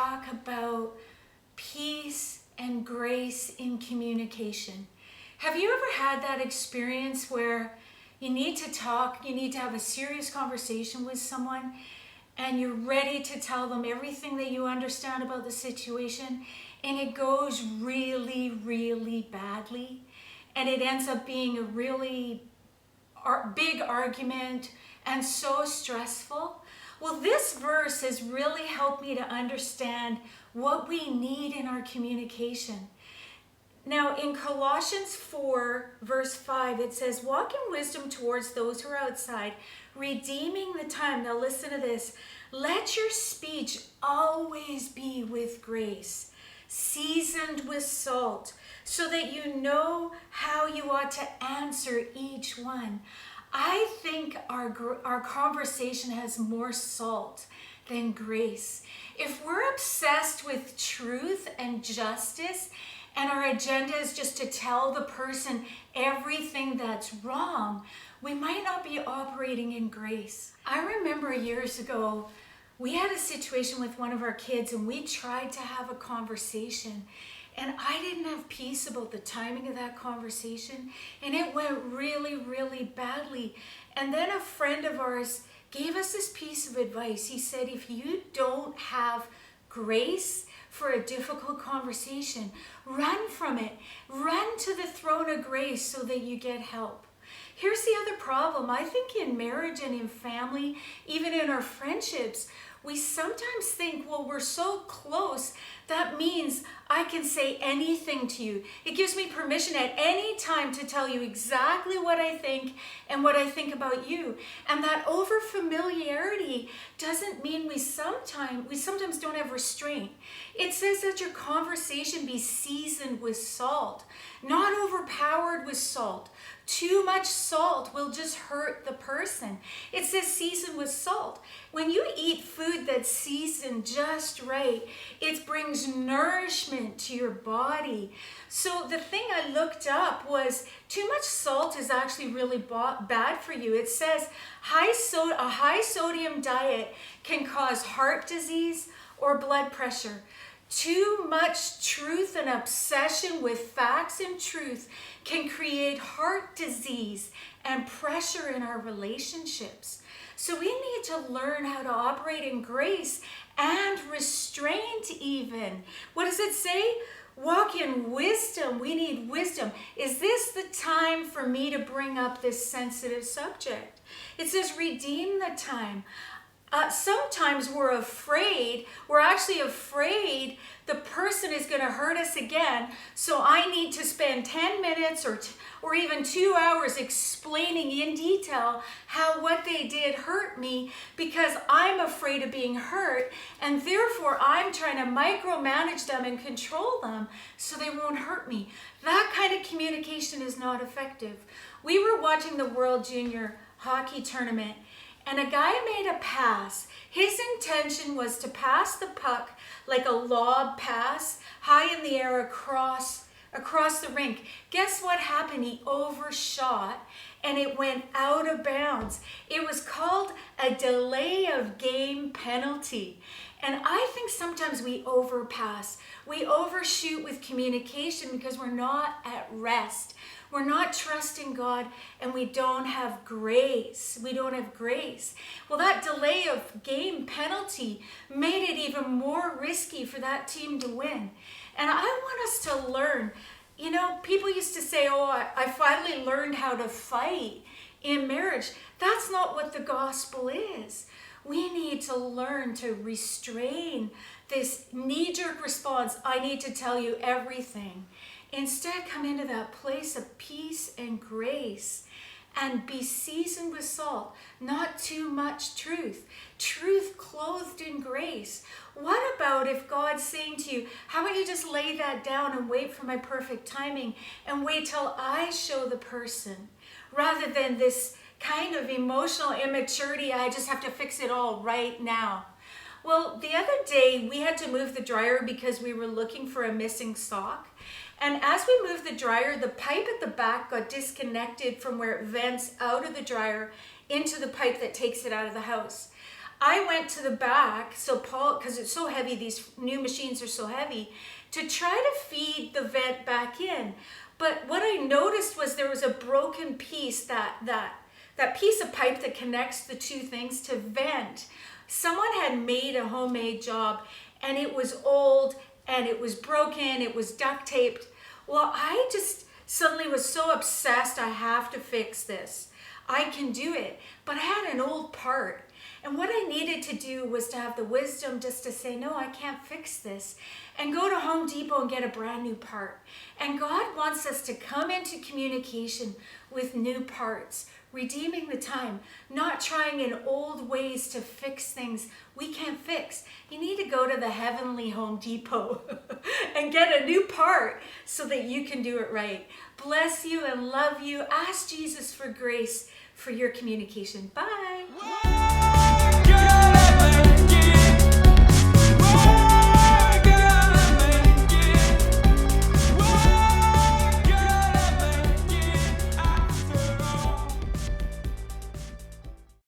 talk about peace and grace in communication. Have you ever had that experience where you need to talk, you need to have a serious conversation with someone, and you're ready to tell them everything that you understand about the situation, and it goes really, really badly, and it ends up being a really big argument and so stressful? Well, this verse has really helped me to understand what we need in our communication. Now, in Colossians 4, verse 5, it says, walk in wisdom towards those who are outside, redeeming the time. Now, listen to this. Let your speech always be with grace, seasoned with salt, so that you know how you ought to answer each one. I think our conversation has more salt than grace. If we're obsessed with truth and justice, and our agenda is just to tell the person everything that's wrong, we might not be operating in grace. I remember years ago, we had a situation with one of our kids, and we tried to have a conversation, and I didn't have peace about the timing of that conversation, and it went really, really badly. And then a friend of ours gave us this piece of advice. He said, if you don't have grace for a difficult conversation, run from it. Run to the throne of grace so that you get help. Here's the other problem. I think in marriage and in family, even in our friendships, we sometimes think, well, we're so close, that means I can say anything to you. It gives me permission at any time to tell you exactly what I think and what I think about you. And that over familiarity doesn't mean we sometimes don't have restraint. It says that your conversation be seasoned with salt, not overpowered with salt. Too much salt will just hurt the person. It says seasoned with salt. When you eat food that's seasoned just right, it brings nourishment to your body. So the thing I looked up was too much salt is actually really bad for you. It says a high sodium diet can cause heart disease or blood pressure. Too much truth and obsession with facts and truth can create heart disease and pressure in our relationships. So we need to learn how to operate in grace and restraint even. What does it say? Walk in wisdom. We need wisdom. Is this the time for me to bring up this sensitive subject? It says redeem the time. Sometimes we're actually afraid the person is going to hurt us again, so I need to spend 10 minutes or even 2 hours explaining in detail how what they did hurt me because I'm afraid of being hurt, and therefore I'm trying to micromanage them and control them so they won't hurt me. That kind of communication is not effective. We were watching the World Junior Hockey Tournament, and a guy made a pass. His intention was to pass the puck like a lob pass high in the air across the rink. Guess what happened? He overshot and it went out of bounds. It was called a delay of game penalty. And I think sometimes we overpass. We overshoot with communication because we're not at rest. We're not trusting God, and we don't have grace. We don't have grace. Well, that delay of game penalty made it even more risky for that team to win. And I want us to learn. You know, people used to say, oh, I finally learned how to fight in marriage. That's not what the gospel is. We need to learn to restrain this knee-jerk response, I need to tell you everything. Instead, come into that place of peace and grace and be seasoned with salt, not too much truth. Truth clothed in grace. What about if God's saying to you, how about you just lay that down and wait for my perfect timing and wait till I show the person, rather than this kind of emotional immaturity, I just have to fix it all right now. Well, the other day we had to move the dryer because we were looking for a missing sock. And as we moved the dryer, the pipe at the back got disconnected from where it vents out of the dryer into the pipe that takes it out of the house. I went to the back, so Paul, because it's so heavy, these new machines are so heavy, to try to feed the vent back in. But what I noticed was there was a broken piece, that piece of pipe that connects the two things to vent. Someone had made a homemade job, and it was old, and it was broken, it was duct taped. Well, I just suddenly was so obsessed, I have to fix this. I can do it. But I had an old part. And what I needed to do was to have the wisdom just to say, no, I can't fix this. And go to Home Depot and get a brand new part. And God wants us to come into communication with new parts, redeeming the time, not trying in old ways to fix things we can't fix. You need to go to the heavenly Home Depot and get a new part so that you can do it right. Bless you and love you. Ask Jesus for grace for your communication. Bye.